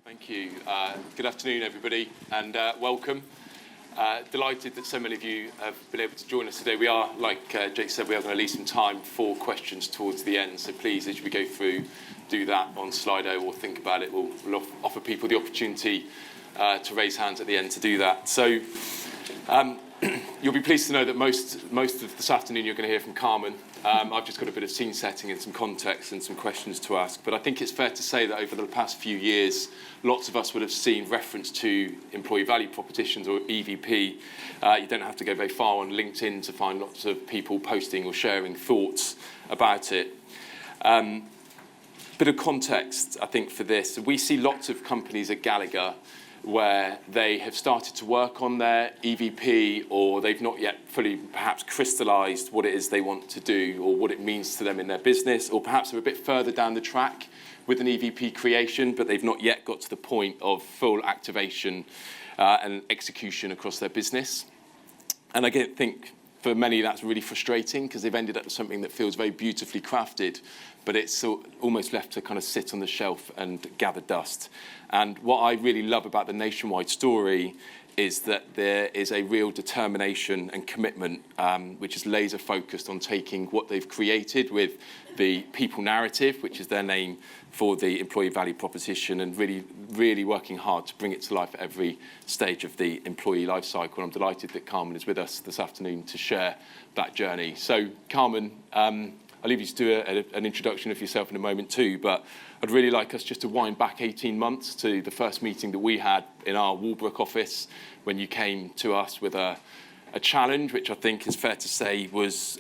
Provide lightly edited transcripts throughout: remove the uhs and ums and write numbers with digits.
Thank you. Good afternoon, everybody, and welcome. Delighted that so many of you have been able to join us today. We are, like Jake said, we are going to leave some time for questions towards the end, so please, as we go through, do that on Slido or think about it. We'll offer people the opportunity to raise hands at the end to do that. So you'll be pleased to know that most of this afternoon you're going to hear from Carmen. I've just got a bit of scene setting and some context and some questions to ask. But I think it's fair to say that over the past few years, lots of us would have seen reference to employee value propositions or EVP. You don't have to go very far on LinkedIn to find lots of people posting or sharing thoughts about it. Bit of context, I think, for this. We see lots of companies at Gallagher where they have started to work on their EVP, or they've not yet fully perhaps crystallised what it is they want to do or what it means to them in their business, or perhaps they're a bit further down the track with an EVP creation, but they've not yet got to the point of full activation and execution across their business. And I think for many that's really frustrating because they've ended up with something that feels very beautifully crafted, but it's almost left to kind of sit on the shelf and gather dust. And what I really love about the Nationwide story is that there is a real determination and commitment which is laser focused on taking what they've created with the people narrative, which is their name for the employee value proposition, and really working hard to bring it to life at every stage of the employee life cycle. I'm delighted that Carmen is with us this afternoon to share that journey. So Carmen, I'll leave you to do an introduction of yourself in a moment too, but I'd really like us just to wind back 18 months to the first meeting that we had in our Walbrook office when you came to us with a challenge, which I think is fair to say was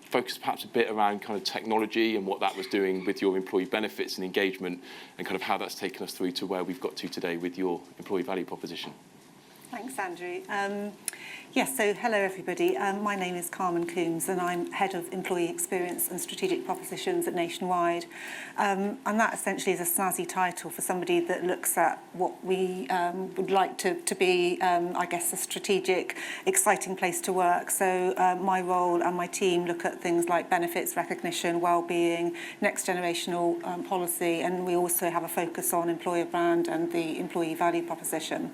focused perhaps a bit around kind of technology and what that was doing with your employee benefits and engagement, and kind of how that's taken us through to where we've got to today with your employee value proposition. Thanks, Andrew. Yes, so hello everybody. My name is Carmen Coombs and I'm Head of Employee Experience and Strategic Propositions at Nationwide. And that essentially is a snazzy title for somebody that looks at what we would like to be, I guess, a strategic, exciting place to work. So my role and my team look at things like benefits, recognition, well-being, next generational policy, and we also have a focus on employer brand and the employee value proposition.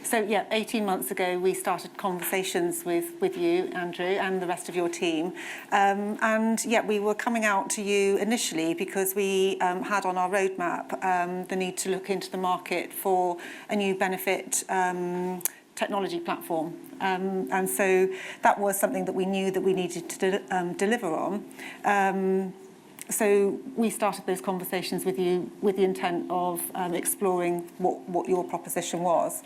So, yeah, 18 months ago, we started conversations with you, Andrew, and the rest of your team. And, yeah, we were coming out to you initially because we had on our roadmap the need to look into the market for a new benefit technology platform. And so that was something that we knew that we needed to deliver on. So we started those conversations with you with the intent of exploring what your proposition was.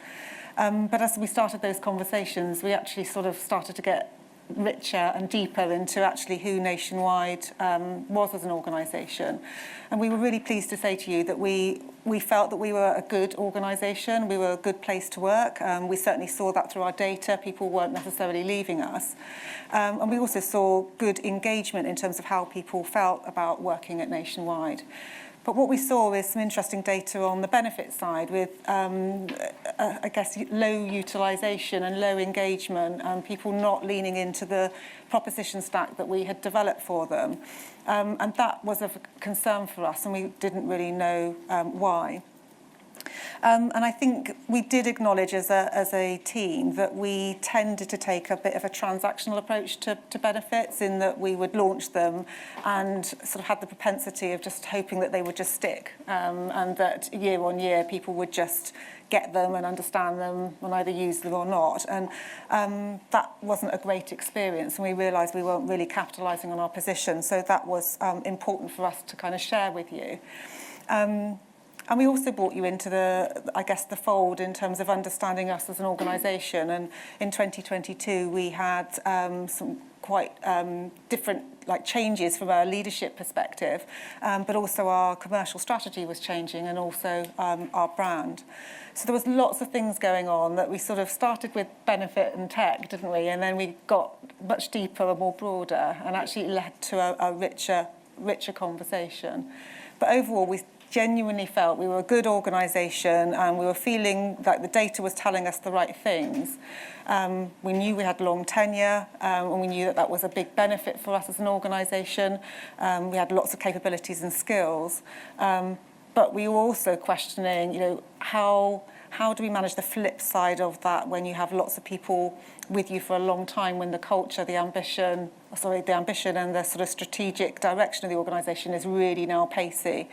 But as we started those conversations, we actually sort of started to get richer and deeper into actually who Nationwide was as an organisation. And we were really pleased to say to you that we felt that we were a good organisation, we were a good place to work. We certainly saw that through our data. People weren't necessarily leaving us. And we also saw good engagement in terms of how people felt about working at Nationwide. But what we saw is some interesting data on the benefit side with, I guess, low utilisation and low engagement, people not leaning into the proposition stack that we had developed for them. And that was of concern for us, and we didn't really know why. And I think we did acknowledge as a team that we tended to take a bit of a transactional approach to benefits, in that we would launch them and sort of had the propensity of just hoping that they would just stick, and that year on year people would just get them and understand them and either use them or not. And that wasn't a great experience, and we realised we weren't really capitalising on our position. So that was important for us to kind of share with you. And we also brought you into the fold in terms of understanding us as an organisation. And in 2022, we had some quite different changes from a leadership perspective, but also our commercial strategy was changing, and also our brand. So there was lots of things going on that we sort of started with benefit and tech, didn't we? And then we got much deeper and more broader, and actually led to a richer conversation. But overall, we genuinely felt we were a good organisation, and we were feeling like the data was telling us the right things. We knew we had long tenure, and we knew that was a big benefit for us as an organisation. We had lots of capabilities and skills. but we were also questioning, how do we manage the flip side of that when you have lots of people with you for a long time, when the culture, the ambition and the sort of strategic direction of the organisation is really now pacey.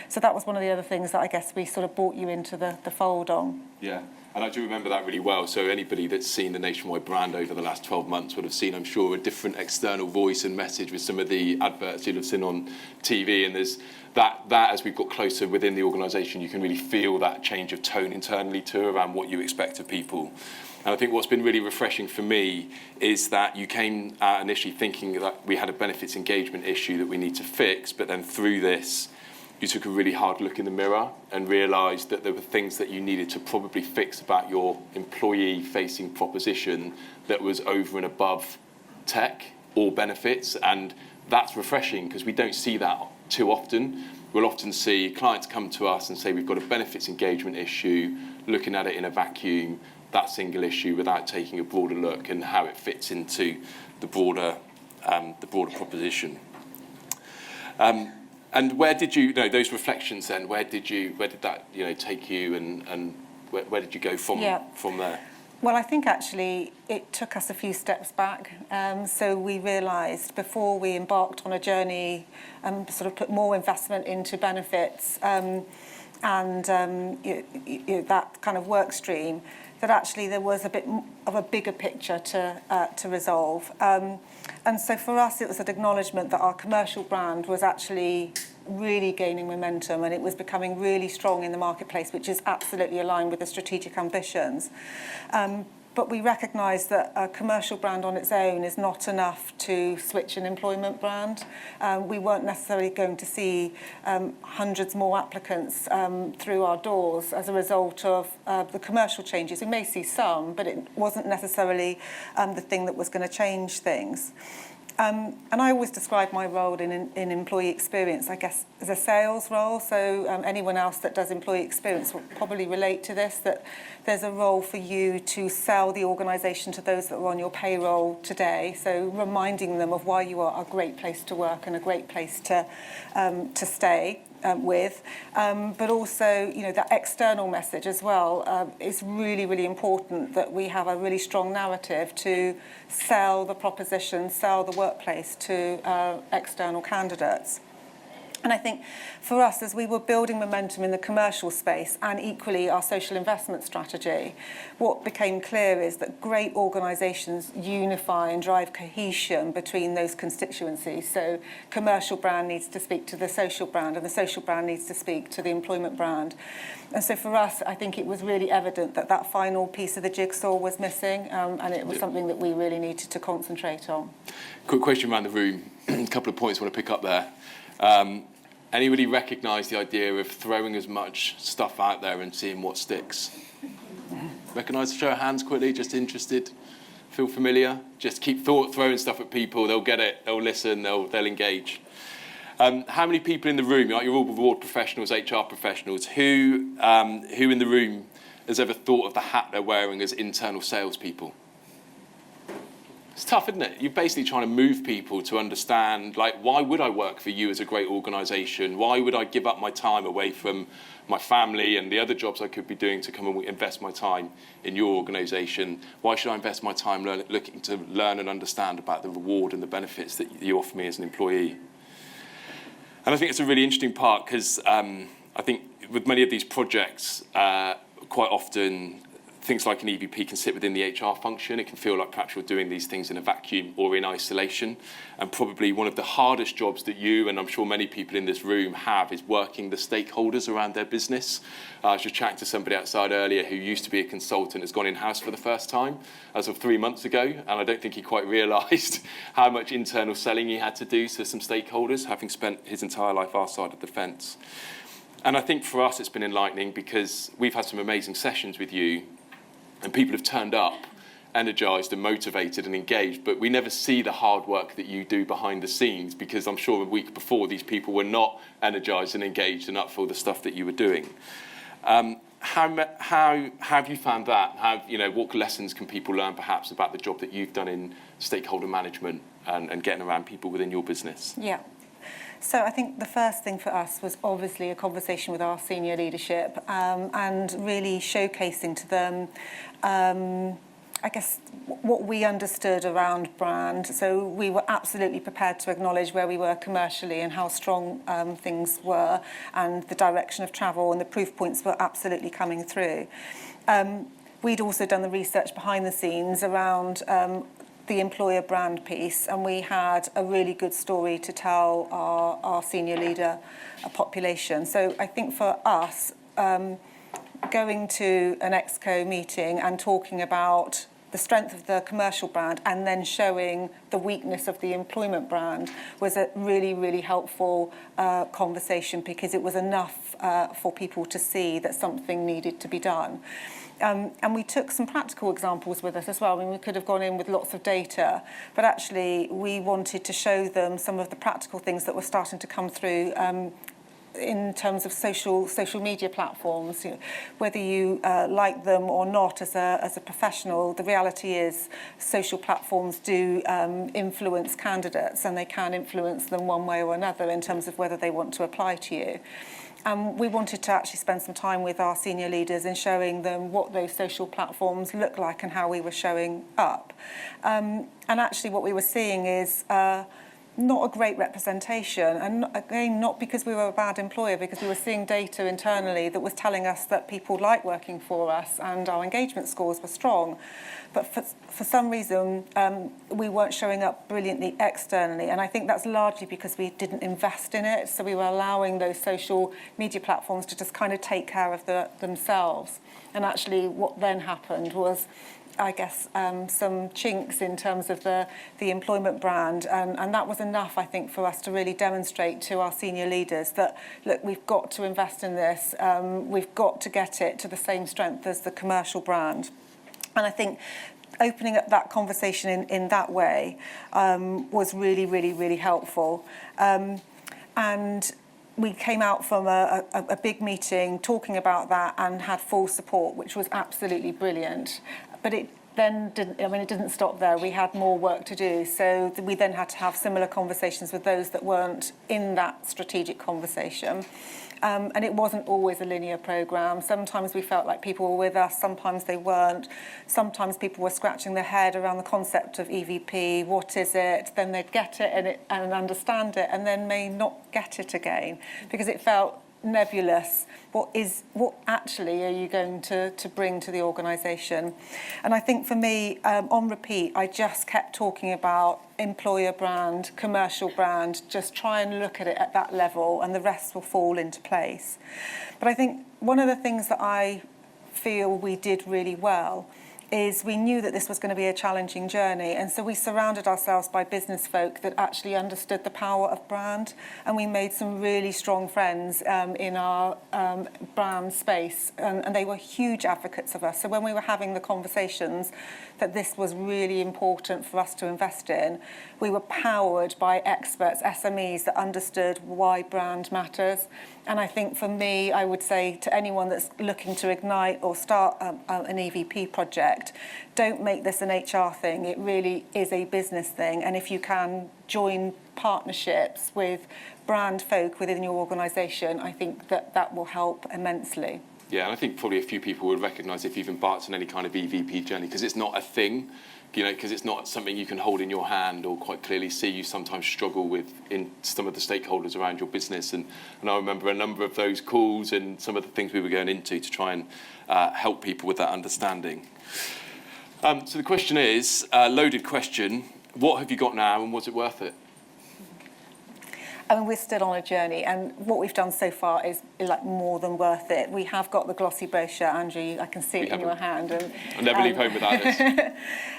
So that was one of the other things that I guess we sort of brought you into the fold on. Yeah, and I do remember that really well. So anybody that's seen the Nationwide brand over the last 12 months would have seen, I'm sure, a different external voice and message with some of the adverts you'll have seen on TV. And there's that as we've got closer within the organisation, you can really feel that change of tone internally too around what you expect of people. And I think what's been really refreshing for me is that you came out initially thinking that we had a benefits engagement issue that we need to fix, but then through this, you took a really hard look in the mirror and realised that there were things that you needed to probably fix about your employee-facing proposition that was over and above tech or benefits. And that's refreshing because we don't see that too often. We'll often see clients come to us and say, we've got a benefits engagement issue, looking at it in a vacuum, that single issue, without taking a broader look and how it fits into the broader proposition. And where did you know those reflections then? Where did that take you, and where did you go from there? Well, I think actually it took us a few steps back. So we realised before we embarked on a journey, sort of put more investment into benefits and that kind of work stream, that actually there was a bit of a bigger picture to resolve. And so for us, it was an acknowledgement that our commercial brand was actually really gaining momentum and it was becoming really strong in the marketplace, which is absolutely aligned with the strategic ambitions. But we recognise that a commercial brand on its own is not enough to switch an employment brand. We weren't necessarily going to see hundreds more applicants through our doors as a result of the commercial changes. We may see some, but it wasn't necessarily the thing that was going to change things. And I always describe my role in employee experience, I guess, as a sales role. So anyone else that does employee experience will probably relate to this, that there's a role for you to sell the organisation to those that are on your payroll today. So reminding them of why you are a great place to work and a great place to stay with. But also, that external message as well is really, really important, that we have a really strong narrative to sell the proposition, sell the workplace to external candidates. And I think for us, as we were building momentum in the commercial space and equally our social investment strategy, what became clear is that great organisations unify and drive cohesion between those constituencies. So commercial brand needs to speak to the social brand and the social brand needs to speak to the employment brand. And so for us, I think it was really evident that that final piece of the jigsaw was missing and it was something that we really needed to concentrate on. Quick question around the room. A couple of points I want to pick up there. Anybody recognise the idea of throwing as much stuff out there and seeing what sticks? Recognise? Show of hands quickly, just interested. Feel familiar? Just keep throwing stuff at people, they'll get it, they'll listen, they'll engage. How many people in the room, you're all reward professionals, HR professionals, who in the room has ever thought of the hat they're wearing as internal salespeople? It's tough, isn't it? You're basically trying to move people to understand, why would I work for you as a great organisation? Why would I give up my time away from my family and the other jobs I could be doing to come and invest my time in your organisation? Why should I invest my time looking to learn and understand about the reward and the benefits that you offer me as an employee? And I think it's a really interesting part because I think with many of these projects, quite often things like an EVP can sit within the HR function. It can feel like perhaps you're doing these things in a vacuum or in isolation. And probably one of the hardest jobs that you, and I'm sure many people in this room have, is working the stakeholders around their business. I was just chatting to somebody outside earlier who used to be a consultant, has gone in-house for the first time as of 3 months ago. And I don't think he quite realised how much internal selling he had to do to some stakeholders, having spent his entire life our side of the fence. And I think for us it's been enlightening because we've had some amazing sessions with you, and people have turned up, energised and motivated and engaged, but we never see the hard work that you do behind the scenes because I'm sure a week before these people were not energised and engaged and up for the stuff that you were doing. How have you found that? What lessons can people learn perhaps about the job that you've done in stakeholder management and getting around people within your business? Yeah. So I think the first thing for us was obviously a conversation with our senior leadership and really showcasing to them I guess what we understood around brand. So we were absolutely prepared to acknowledge where we were commercially and how strong things were, and the direction of travel, and the proof points were absolutely coming through. We'd also done the research behind the scenes around the employer brand piece, and we had a really good story to tell our senior leader population. So I think for us, going to an ExCo meeting and talking about the strength of the commercial brand and then showing the weakness of the employment brand was a really, really helpful conversation, because it was enough for people to see that something needed to be done. And we took some practical examples with us as well. I mean, we could have gone in with lots of data, but actually we wanted to show them some of the practical things that were starting to come through in terms of social media platforms. You know, whether you like them or not as a professional, the reality is social platforms do influence candidates, and they can influence them one way or another in terms of whether they want to apply to you. We wanted to actually spend some time with our senior leaders in showing them what those social platforms look like and how we were showing up. And actually what we were seeing is not a great representation, and again, not because we were a bad employer, because we were seeing data internally that was telling us that people liked working for us and our engagement scores were strong. But for some reason, we weren't showing up brilliantly externally, and I think that's largely because we didn't invest in it, so we were allowing those social media platforms to just kind of take care of themselves. And actually what then happened was, I guess, some chinks in terms of the employment brand, and that was enough, I think, for us to really demonstrate to our senior leaders that, look, we've got to invest in this, we've got to get it to the same strength as the commercial brand. And I think opening up that conversation in that way was really, really, really helpful. And we came out from a big meeting talking about that and had full support, which was absolutely brilliant. But it then it didn't stop there. We had more work to do. So we then had to have similar conversations with those that weren't in that strategic conversation. And it wasn't always a linear programme. Sometimes we felt like people were with us, sometimes they weren't. Sometimes people were scratching their head around the concept of EVP, what is it? Then they'd get it and understand it, and then may not get it again, because it felt nebulous. What actually are you going to bring to the organisation? And I think for me, on repeat, I just kept talking about employer brand, commercial brand, just try and look at it at that level, and the rest will fall into place. But I think one of the things that I feel we did really well is we knew that this was going to be a challenging journey, and so we surrounded ourselves by business folk that actually understood the power of brand, and we made some really strong friends in our brand space, and they were huge advocates of us. So when we were having the conversations that this was really important for us to invest in, we were powered by experts, SMEs that understood why brand matters. And I think for me, I would say to anyone that's looking to ignite or start an EVP project, don't make this an HR thing. It really is a business thing. And if you can join partnerships with brand folk within your organisation, I think that will help immensely. Yeah, and I think probably a few people would recognise if you've embarked on any kind of EVP journey, because it's not a thing, you know, because it's not something you can hold in your hand or quite clearly see. You sometimes struggle with in some of the stakeholders around your business, and I remember a number of those calls and some of the things we were going into to try and help people with that understanding. So the question is, loaded question, what have you got now and was it worth it? I mean, we're still on a journey, and what we've done so far is like more than worth it. We have got the glossy brochure, Andrew, I can see it in your hand. And I'll never leave home without this.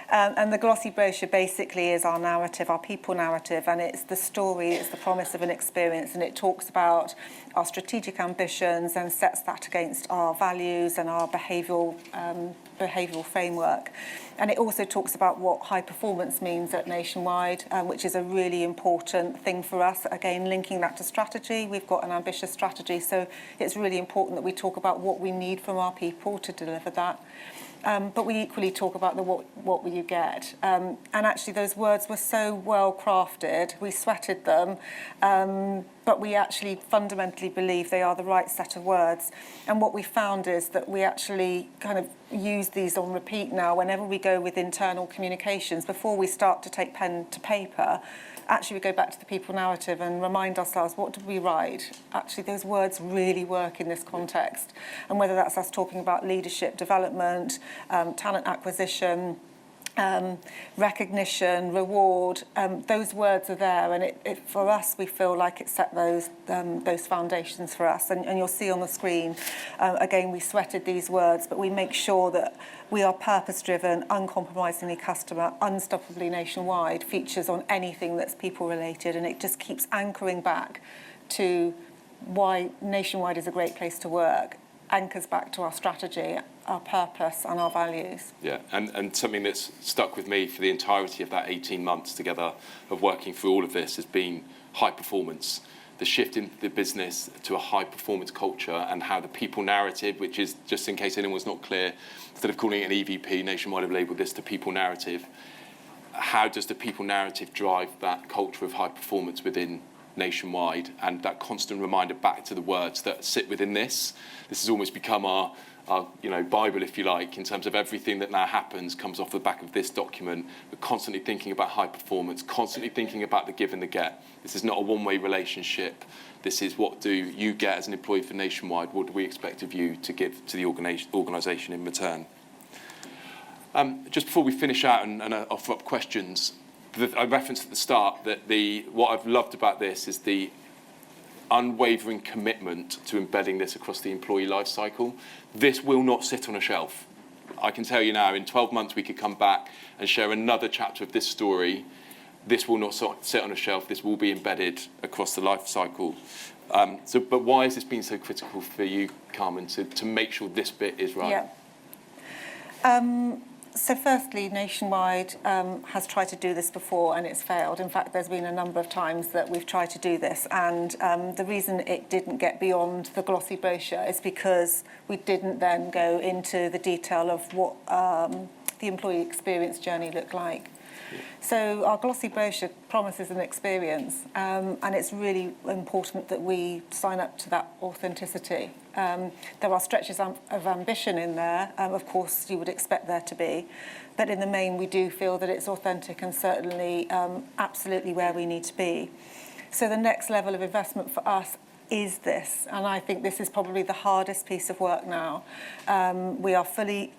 And the glossy brochure basically is our narrative, our people narrative, and it's the story, it's the promise of an experience, and it talks about our strategic ambitions and sets that against our values and our behavioural framework. And it also talks about what high performance means at Nationwide, which is a really important thing for us. Again, linking that to strategy, we've got an ambitious strategy, so it's really important that we talk about what we need from our people to deliver that. but we equally talk about the what will you get. And actually those words were so well crafted, we sweated them, but we actually fundamentally believe they are the right set of words. And what we found is that we actually kind of use these on repeat now whenever we go with internal communications. Before we start to take pen to paper, actually we go back to the people narrative and remind ourselves, what did we write? Actually, those words really work in this context. And whether that's us talking about leadership development, talent acquisition, recognition, reward, those words are there, and it for us, we feel like it set those foundations for us. And you'll see on the screen, again, we sweated these words, but we make sure that we are purpose-driven, uncompromisingly customer, unstoppably nationwide, features on anything that's people-related, and it just keeps anchoring back to why Nationwide is a great place to work, anchors back to our strategy, our purpose and our values. Yeah, and something that's stuck with me for the entirety of that 18 months together of working through all of this has been high performance. The shift in the business to a high performance culture, and how the people narrative, which is, just in case anyone's not clear, instead of calling it an EVP, Nationwide have labelled this the people narrative. How does the people narrative drive that culture of high performance within Nationwide, and that constant reminder back to the words that sit within this? This has almost become our Bible, if you like, in terms of everything that now happens comes off the back of this document. We're constantly thinking about high performance, constantly thinking about the give and the get. This is not a one-way relationship. This is, what do you get as an employee for Nationwide? What do we expect of you to give to the organisation in return? Just before we finish out and offer up questions, I referenced at the start that what I've loved about this is the unwavering commitment to embedding this across the employee life cycle. This will not sit on a shelf. I can tell you now, in 12 months we could come back and share another chapter of this story. This will not sit on a shelf. This will be embedded across the life cycle. But why has this been so critical for you, Carmen, to make sure this bit is right? Yeah. So firstly, Nationwide has tried to do this before and it's failed. In fact, there's been a number of times that we've tried to do this, and the reason it didn't get beyond the glossy brochure is because we didn't then go into the detail of what the employee experience journey looked like. So our glossy brochure promises an experience, and it's really important that we sign up to that authenticity. There are stretches of ambition in there, of course you would expect there to be, but in the main we do feel that it's authentic and certainly absolutely where we need to be. So the next level of investment for us is this, and I think this is probably the hardest piece of work now. We are fully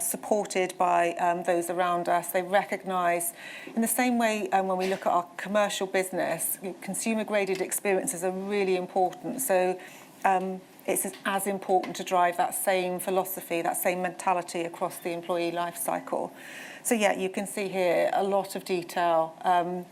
supported by those around us. They recognise, in the same way when we look at our commercial business, consumer-graded experiences are really important. So it's as important to drive that same philosophy, that same mentality across the employee life cycle. So yeah, you can see here a lot of detail,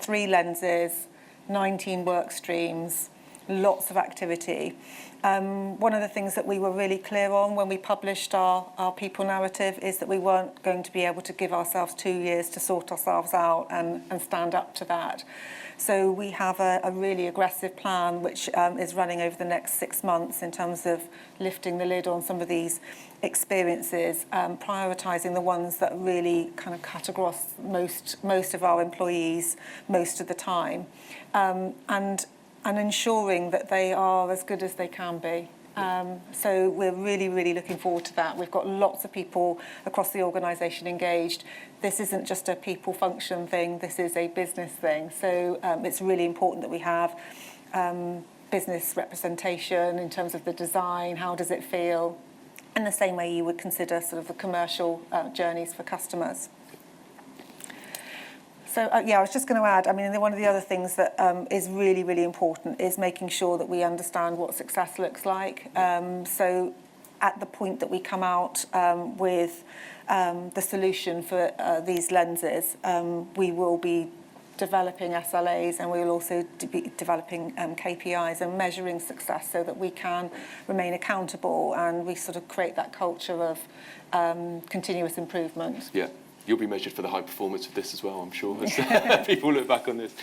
3 lenses, 19 work streams, lots of activity. One of the things that we were really clear on when we published our people narrative is that we weren't going to be able to give ourselves 2 years to sort ourselves out and stand up to that. So we have a really aggressive plan which is running over the next 6 months in terms of lifting the lid on some of these experiences, prioritising the ones that really kind of cut across most of our employees most of the time, and ensuring that they are as good as they can be. So we're really, really looking forward to that. We've got lots of people across the organisation engaged. This isn't just a people function thing, this is a business thing. So it's really important that we have business representation in terms of the design, how does it feel, in the same way you would consider sort of the commercial journeys for customers. So, I was just going to add, I mean, one of the other things that is really, really important is making sure that we understand what success looks like. So at the point that we come out with the solution for these lenses, we will be developing SLAs, and we will also be developing KPIs and measuring success so that we can remain accountable and we sort of create that culture of continuous improvement. Yeah. You'll be measured for the high performance of this as well, I'm sure, as people look back on this.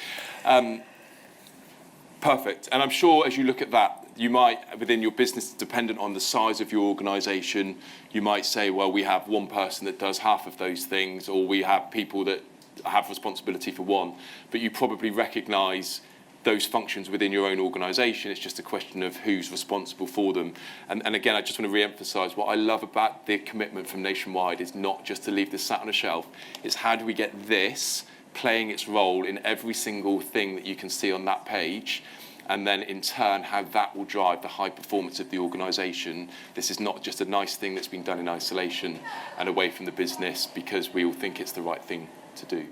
Perfect. And I'm sure as you look at that, you might, within your business, dependent on the size of your organisation, you might say, well, we have one person that does half of those things, or we have people that have responsibility for one. But you probably recognise those functions within your own organisation. It's just a question of who's responsible for them. And again, I just want to re-emphasise what I love about the commitment from Nationwide is not just to leave this sat on a shelf. It's how do we get this playing its role in every single thing that you can see on that page, and then in turn how that will drive the high performance of the organisation. This is not just a nice thing that's been done in isolation and away from the business because we all think it's the right thing to do.